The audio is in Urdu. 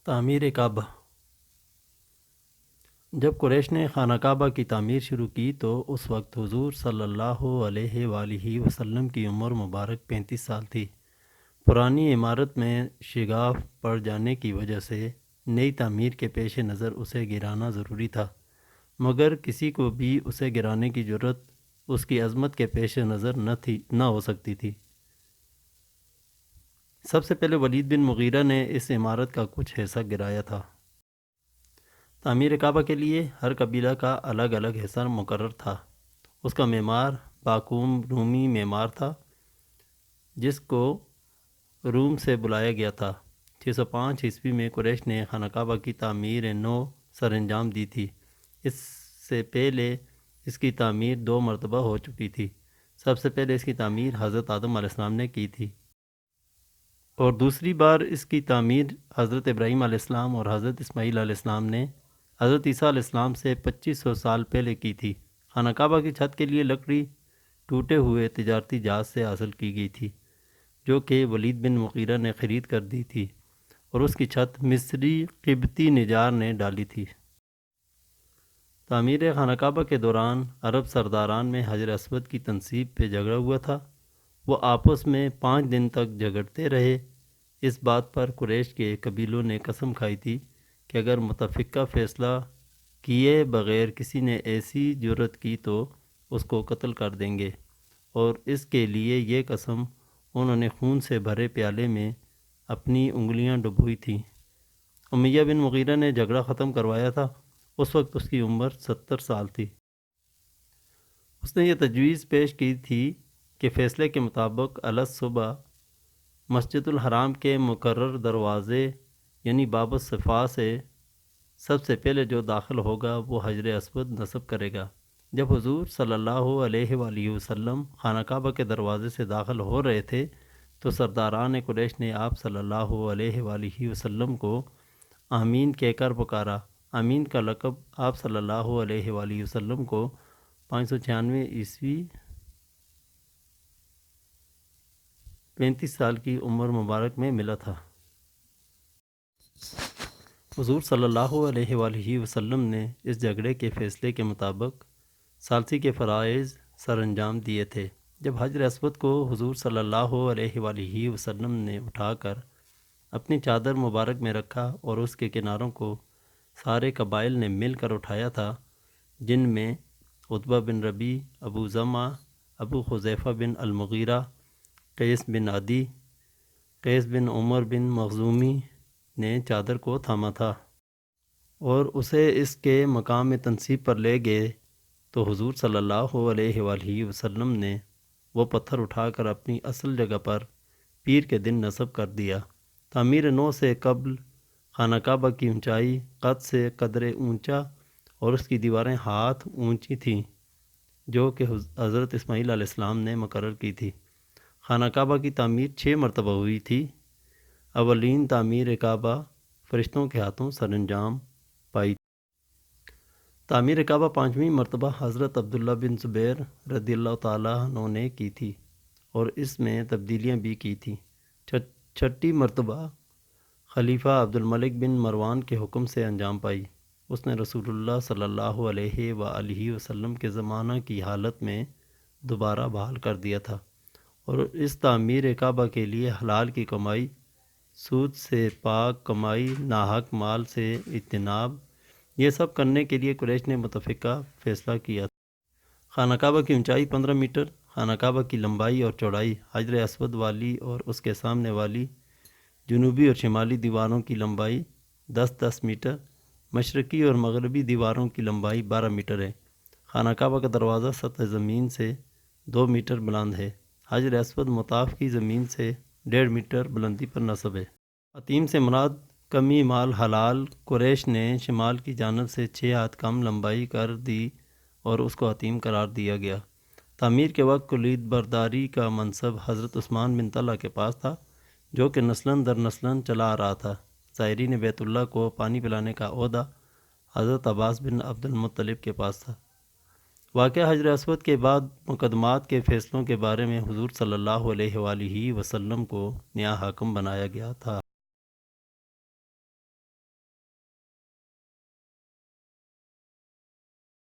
تعمیر کعبہ۔ جب قریش نے خانہ کعبہ کی تعمیر شروع کی تو اس وقت حضور صلی اللہ علیہ وآلہ وسلم کی عمر مبارک 35 سال تھی۔ پرانی عمارت میں شگاف پڑ جانے کی وجہ سے نئی تعمیر کے پیش نظر اسے گرانا ضروری تھا، مگر کسی کو بھی اسے گرانے کی جرأت اس کی عظمت کے پیش نظر نہ ہو سکتی تھی۔ سب سے پہلے ولید بن مغیرہ نے اس عمارت کا کچھ حصہ گرایا تھا۔ تعمیر کعبہ کے لیے ہر قبیلہ کا الگ الگ حصہ مقرر تھا۔ اس کا معمار باقوم رومی معمار تھا، جس کو روم سے بلایا گیا تھا۔ 605 عیسوی میں قریش نے خانہ کعبہ کی تعمیر نو سر انجام دی تھی۔ اس سے پہلے اس کی تعمیر 2 مرتبہ ہو چکی تھی۔ سب سے پہلے اس کی تعمیر حضرت آدم علیہ السلام نے کی تھی، اور دوسری بار اس کی تعمیر حضرت ابراہیم علیہ السلام اور حضرت اسماعیل علیہ السلام نے حضرت عیسیٰ علیہ السلام سے 2500 سال پہلے کی تھی۔ خانہ کعبہ کی چھت کے لیے لکڑی ٹوٹے ہوئے تجارتی جہاز سے حاصل کی گئی تھی، جو کہ ولید بن مغیرہ نے خرید کر دی تھی، اور اس کی چھت مصری قبطی نجار نے ڈالی تھی۔ تعمیر خانہ کعبہ کے دوران عرب سرداران میں حجر اسود کی تنصیب پہ جھگڑا ہوا تھا۔ وہ آپس میں 5 دن تک جھگڑتے رہے۔ اس بات پر قریش کے قبیلوں نے قسم کھائی تھی کہ اگر متفقہ فیصلہ کیے بغیر کسی نے ایسی جرأت کی تو اس کو قتل کر دیں گے، اور اس کے لیے یہ قسم انہوں نے خون سے بھرے پیالے میں اپنی انگلیاں ڈبوئی تھیں۔ امیہ بن مغیرہ نے جھگڑا ختم کروایا تھا۔ اس وقت اس کی عمر 70 سال تھی۔ اس نے یہ تجویز پیش کی تھی کہ فیصلے کے مطابق الصبح مسجد الحرام کے مقرر دروازے یعنی باب الصفا سے سب سے پہلے جو داخل ہوگا وہ حجر اسود نصب کرے گا۔ جب حضور صلی اللہ علیہ وآلہ وسلم خانہ کعبہ کے دروازے سے داخل ہو رہے تھے تو سرداران قریش نے آپ صلی اللہ علیہ وآلہ وسلم کو آمین کہہ کر پکارا۔ آمین کا لقب آپ صلی اللہ علیہ وآلہ وسلم کو 596 عیسوی 35 سال کی عمر مبارک میں ملا تھا۔ حضور صلی اللہ علیہ وآلہ وسلم نے اس جھگڑے کے فیصلے کے مطابق ثالثی کے فرائض سر انجام دیے تھے۔ جب حجر اسود کو حضور صلی اللہ علیہ وآلہ وسلم نے اٹھا کر اپنی چادر مبارک میں رکھا اور اس کے کناروں کو سارے قبائل نے مل کر اٹھایا تھا، جن میں عتبہ بن ربیع، ابو زمعہ، ابو حذیفہ بن المغیرہ، قیس بن عدی، قیس بن عمر بن مخزومی نے چادر کو تھاما تھا اور اسے اس کے مقام میں تنصیب پر لے گئے تو حضور صلی اللہ علیہ وآلہ وسلم نے وہ پتھر اٹھا کر اپنی اصل جگہ پر پیر کے دن نصب کر دیا۔ تعمیر نو سے قبل خانہ کعبہ کی اونچائی قد سے قدرے اونچا اور اس کی دیواریں ہاتھ اونچی تھیں، جو کہ حضرت اسماعیل علیہ السلام نے مقرر کی تھی۔ خانہ کعبہ کی تعمیر 6 مرتبہ ہوئی تھی۔ اولین تعمیر کعبہ فرشتوں کے ہاتھوں سر انجام پائی۔ تعمیر کعبہ 5ویں مرتبہ حضرت عبداللہ بن زبیر رضی اللہ تعالیٰ عنہ نے کی تھی، اور اس میں تبدیلیاں بھی کی تھیں۔ 6ٹھی مرتبہ خلیفہ عبد الملک بن مروان کے حکم سے انجام پائی۔ اس نے رسول اللہ صلی اللہ علیہ وآلہ وسلم کے زمانہ کی حالت میں دوبارہ بحال کر دیا تھا، اور اس تعمیر کعبہ کے لیے حلال کی کمائی، سود سے پاک کمائی، ناحق مال سے اجتناب، یہ سب کرنے کے لیے قریش نے متفقہ فیصلہ کیا تھا۔ خانہ کعبہ کی اونچائی 15 میٹر، خانہ کعبہ کی لمبائی اور چوڑائی، حجر اسود والی اور اس کے سامنے والی جنوبی اور شمالی دیواروں کی لمبائی 10-10 میٹر، مشرقی اور مغربی دیواروں کی لمبائی 12 میٹر ہے۔ خانہ کعبہ کا دروازہ سطح زمین سے 2 میٹر بلند ہے۔ حجر اسود مطاف کی زمین سے 1.5 میٹر بلندی پر نصب ہے۔ عتیم سے مراد کمی مال حلال۔ قریش نے شمال کی جانب سے 6 ہاتھ کم لمبائی کر دی اور اس کو عتیم قرار دیا گیا۔ تعمیر کے وقت کلید برداری کا منصب حضرت عثمان بن طلحہ کے پاس تھا، جو کہ نسلاً در نسلاً چلا آ رہا تھا۔ زائرین بیت اللہ کو پانی پلانے کا عہدہ حضرت عباس بن عبد المطلب کے پاس تھا۔ واقعہ حجر اسود کے بعد مقدمات کے فیصلوں کے بارے میں حضور صلی اللہ علیہ وآلہ وسلم کو نیا حاکم بنایا گیا تھا۔